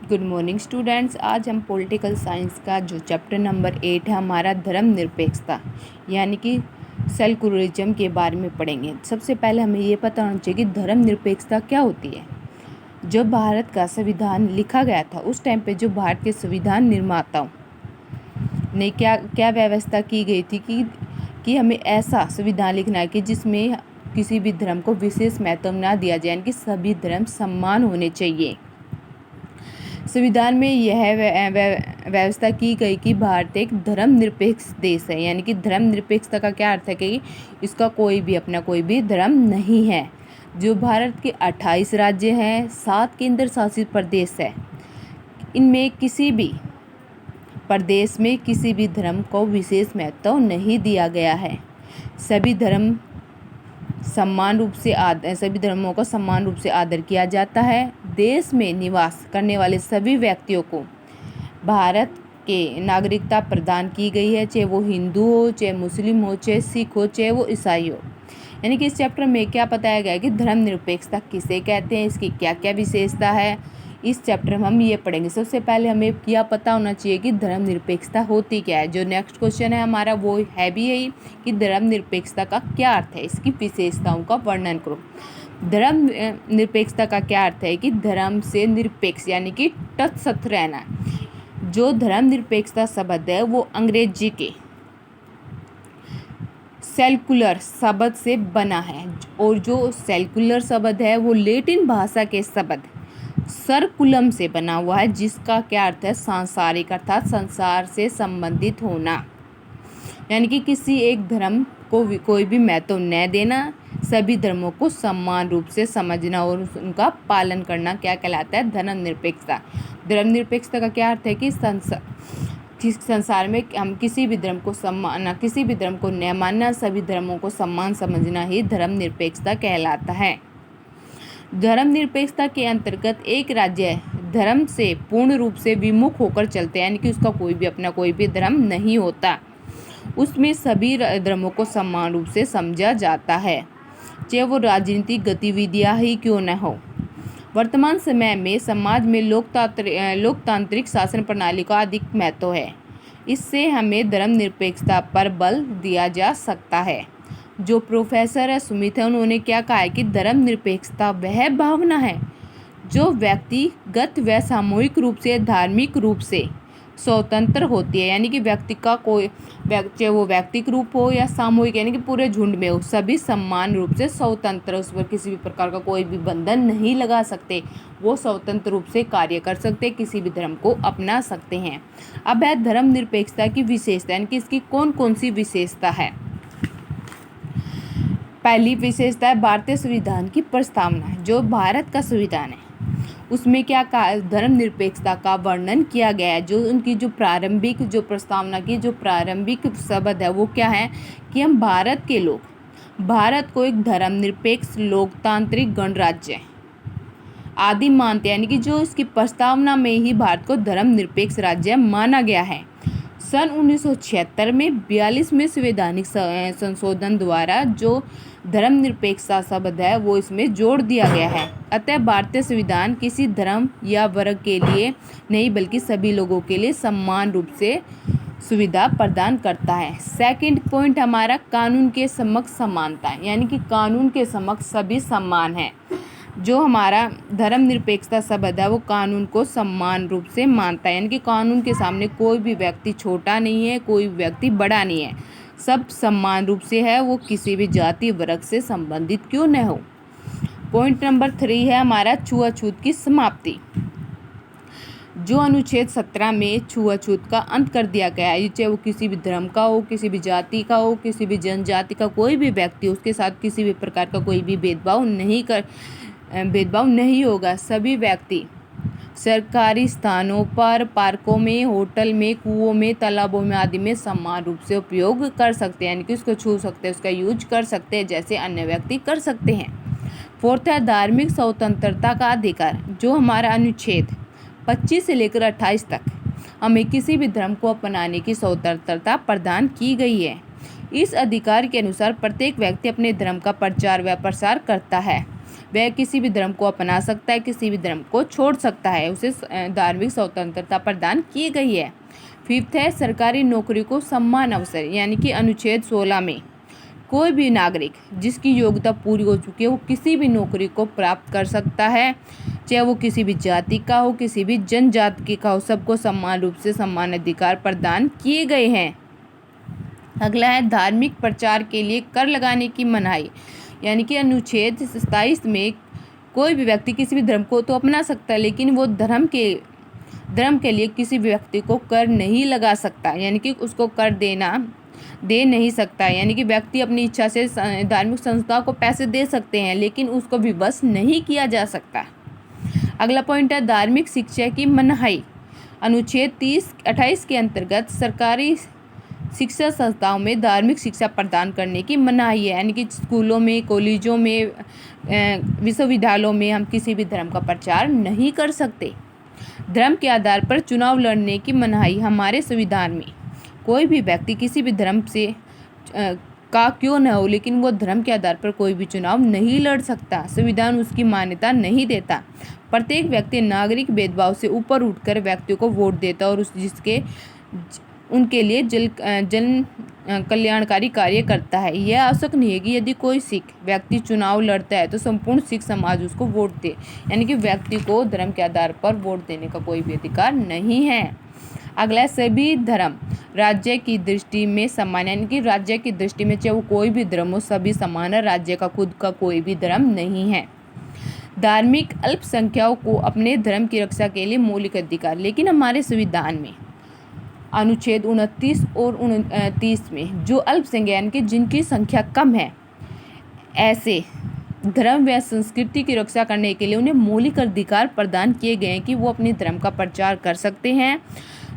Good morning students. आज हम political science का जो चैप्टर नंबर 8 है हमारा धर्मनिरपेक्षता यानी कि सेक्युलरिज्म के बारे में पढ़ेंगे। सबसे पहले हमें ये पता होना चाहिए कि धर्मनिरपेक्षता क्या होती है। जब भारत का संविधान लिखा गया था उस टाइम पे जो भारत के संविधान निर्माताओं ने क्या व्यवस्था की गई थी कि हमें ऐसा संविधान लिखना है कि जिसमें किसी भी धर्म को विशेष महत्व ना दिया जाए, यानी कि सभी धर्म समान होने चाहिए। संविधान में यह व्यवस्था की गई कि भारत एक धर्मनिरपेक्ष देश है, यानी कि धर्मनिरपेक्षता का क्या अर्थ है कि इसका कोई भी धर्म नहीं है। जो भारत के 28 राज्य हैं, 7 केंद्र शासित प्रदेश है, इनमें किसी भी प्रदेश में किसी भी धर्म को विशेष महत्व नहीं दिया गया है। सभी धर्मों को समान रूप से आदर किया जाता है। देश में निवास करने वाले सभी व्यक्तियों को भारत के नागरिकता प्रदान की गई है, चाहे वो हिंदू हो, चाहे मुस्लिम हो, चाहे सिख हो, चाहे वो ईसाई हो। यानी कि इस चैप्टर में क्या बताया गया है कि धर्मनिरपेक्षता किसे कहते हैं, इसकी क्या क्या विशेषता है, इस चैप्टर में हम ये पढ़ेंगे। सबसे पहले हमें क्या पता होना चाहिए कि धर्मनिरपेक्षता होती क्या है। जो नेक्स्ट क्वेश्चन है हमारा वो है भी यही कि धर्मनिरपेक्षता का क्या अर्थ है, इसकी विशेषताओं का वर्णन करो। धर्मनिरपेक्षता का क्या अर्थ है कि धर्म से निरपेक्ष यानी कि तटस्थ रहना। जो धर्मनिरपेक्षता शब्द है वो अंग्रेजी के सेक्युलर शब्द से बना है, और जो सेक्युलर शब्द है वो लैटिन भाषा के शब्द सर्कुलम से बना हुआ है, जिसका क्या अर्थ है सांसारिक, अर्थात संसार से संबंधित होना। यानी कि किसी एक धर्म को कोई भी महत्व न देना, सभी धर्मों को समान रूप से समझना और उनका पालन करना क्या कहलाता है, धर्मनिरपेक्षता। धर्मनिरपेक्षता का क्या अर्थ है कि संसार में हम किसी भी धर्म को किसी भी धर्म को न मानना, सभी धर्मों को समान समझना ही धर्मनिरपेक्षता कहलाता है। धर्मनिरपेक्षता के अंतर्गत एक राज्य धर्म से पूर्ण रूप से विमुख होकर चलते हैं, यानी कि उसका कोई भी धर्म नहीं होता। उसमें सभी धर्मों को समान रूप से समझा जाता है, चाहे वो राजनीतिक गतिविधियां ही क्यों न हो। वर्तमान समय में समाज में लोकतांत्रिक शासन प्रणाली का अधिक महत्व है। इससे हमें धर्मनिरपेक्षता पर बल दिया जा सकता है। जो प्रोफेसर है सुमित है, उन्होंने क्या कहा है कि धर्मनिरपेक्षता वह भावना है जो व्यक्तिगत व सामूहिक रूप से धार्मिक रूप से स्वतंत्र होती है। यानी कि चाहे वो व्यक्तिगत रूप हो या सामूहिक, यानी कि पूरे झुंड में हो, सभी समान रूप से स्वतंत्र, उस पर किसी भी प्रकार का कोई भी बंधन नहीं लगा सकते। वो स्वतंत्र रूप से कार्य कर सकते, किसी भी धर्म को अपना सकते हैं। अब है धर्मनिरपेक्षता की विशेषता, यानी कि इसकी कौन कौन सी विशेषता है। पहली विशेषता है भारतीय संविधान की प्रस्तावना। जो भारत का संविधान है उसमें क्या कहा, धर्मनिरपेक्षता का वर्णन किया गया है। जो उनकी जो प्रस्तावना की जो प्रारंभिक शब्द है वो क्या है कि हम भारत के लोग भारत को एक धर्मनिरपेक्ष लोकतांत्रिक गणराज्य आदि मानते हैं। यानी कि जो इसकी प्रस्तावना में ही भारत को धर्मनिरपेक्ष राज्य माना गया है। सन 1976 में 42वें संवैधानिक संशोधन द्वारा जो धर्मनिरपेक्षता शब्द है वो इसमें जोड़ दिया गया है। अतः भारतीय संविधान किसी धर्म या वर्ग के लिए नहीं बल्कि सभी लोगों के लिए समान रूप से सुविधा प्रदान करता है। सेकंड पॉइंट हमारा कानून के समक्ष समानता है, यानी कि कानून के समक्ष सभी समान हैं। जो हमारा धर्मनिरपेक्षता शब्द है वो कानून को समान रूप से मानता है, यानी कि कानून के सामने कोई भी व्यक्ति छोटा नहीं है, कोई व्यक्ति बड़ा नहीं है, सब समान रूप से है, वो किसी भी जाति वर्ग से संबंधित क्यों न हो। पॉइंट नंबर 3 है हमारा छुआछूत की समाप्ति। जो अनुच्छेद 17 में छुआछूत का अंत कर दिया गया है, चाहे वो किसी भी धर्म का हो, किसी भी जाति का हो, किसी भी जनजाति का कोई भी व्यक्ति, उसके साथ किसी भी प्रकार का कोई भी भेदभाव नहीं होगा। सभी व्यक्ति सरकारी स्थानों पर, पार्कों में, होटल में, कुओं में, तालाबों में आदि में समान रूप से उपयोग कर सकते हैं, यानी कि उसको छू सकते हैं, उसका यूज कर सकते हैं जैसे अन्य व्यक्ति कर सकते हैं। फोर्थ है धार्मिक स्वतंत्रता का अधिकार। जो हमारा अनुच्छेद 25 से लेकर 28 तक हमें किसी भी धर्म को अपनाने की स्वतंत्रता प्रदान की गई है। इस अधिकार के अनुसार प्रत्येक व्यक्ति अपने धर्म का प्रचार व प्रसार करता है। वह किसी भी धर्म को अपना सकता है, किसी भी धर्म को छोड़ सकता है, उसे धार्मिक स्वतंत्रता प्रदान की गई है। फिफ्थ है सरकारी नौकरी को समान अवसर, यानी कि अनुच्छेद 16 में कोई भी नागरिक जिसकी योग्यता पूरी हो चुकी है वो किसी भी नौकरी को प्राप्त कर सकता है, चाहे वो किसी भी जाति का हो, किसी भी जनजाति का हो, सबको समान रूप से समान अधिकार प्रदान किए गए हैं। अगला है धार्मिक प्रचार के लिए कर लगाने की मनाही, यानी कि अनुच्छेद 27 में कोई भी व्यक्ति किसी भी धर्म को तो अपना सकता है, लेकिन वो धर्म के लिए किसी भी व्यक्ति को कर नहीं लगा सकता, यानी कि उसको कर दे नहीं सकता। यानी कि व्यक्ति अपनी इच्छा से धार्मिक संस्था को पैसे दे सकते हैं, लेकिन उसको विवश नहीं किया जा सकता। अगला पॉइंट है धार्मिक शिक्षा की मनाही। अनुच्छेद 28 के अंतर्गत सरकारी शिक्षा संस्थाओं में धार्मिक शिक्षा प्रदान करने की मनाही है, यानी कि स्कूलों में, कॉलेजों में, विश्वविद्यालयों में हम किसी भी धर्म का प्रचार नहीं कर सकते। धर्म के आधार पर चुनाव लड़ने की मनाही। हमारे संविधान में कोई भी व्यक्ति किसी भी धर्म से का क्यों न हो, लेकिन वो धर्म के आधार पर कोई भी चुनाव नहीं लड़ सकता, संविधान उसकी मान्यता नहीं देता। प्रत्येक व्यक्ति नागरिक भेदभाव से ऊपर उठकर व्यक्तियों को वोट देता और उनके लिए जन कल्याणकारी कार्य करता है। यह आवश्यक नहीं है कि यदि कोई सिख व्यक्ति चुनाव लड़ता है तो संपूर्ण सिख समाज उसको वोट दे, यानी कि व्यक्ति को धर्म के आधार पर वोट देने का कोई भी अधिकार नहीं है। अगला सभी धर्म राज्य की दृष्टि में समान, यानी कि राज्य की दृष्टि में चाहे वो कोई भी धर्म हो सभी समान है, राज्य का खुद का कोई भी धर्म नहीं है। धार्मिक अल्पसंख्याओं को अपने धर्म की रक्षा के लिए मौलिक अधिकार, लेकिन हमारे संविधान में अनुच्छेद 29 और 29 में जो अल्पसंख्यक यानी कि जिनकी संख्या कम है, ऐसे धर्म व संस्कृति की रक्षा करने के लिए उन्हें मौलिक अधिकार प्रदान किए गए हैं कि वो अपने धर्म का प्रचार कर सकते हैं।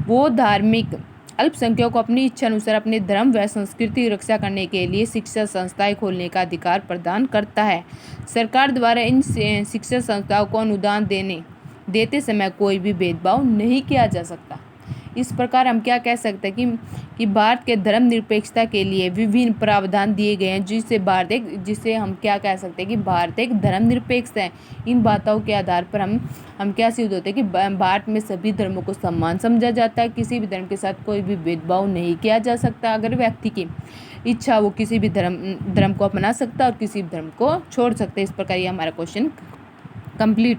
वो धार्मिक अल्पसंख्यकों को अपनी इच्छा अनुसार अपने धर्म व संस्कृति की रक्षा करने के लिए शिक्षा संस्थाएं खोलने का अधिकार प्रदान करता है। सरकार द्वारा इन शिक्षा संस्थाओं को अनुदान देते समय कोई भी भेदभाव नहीं किया जा सकता। इस प्रकार हम क्या कह सकते हैं कि भारत के धर्मनिरपेक्षता के लिए विभिन्न प्रावधान दिए गए हैं, जिसे हम क्या कह सकते हैं कि भारत एक धर्मनिरपेक्ष है। इन बातों के आधार पर हम क्या सिद्ध होते हैं कि भारत में सभी धर्मों को समान समझा जाता है, किसी भी धर्म के साथ कोई भी भेदभाव नहीं किया जा सकता। अगर व्यक्ति की इच्छा वो किसी भी धर्म को अपना सकता है और किसी भी धर्म को छोड़ सकता है। इस प्रकार ये हमारा क्वेश्चन कंप्लीट हुआ।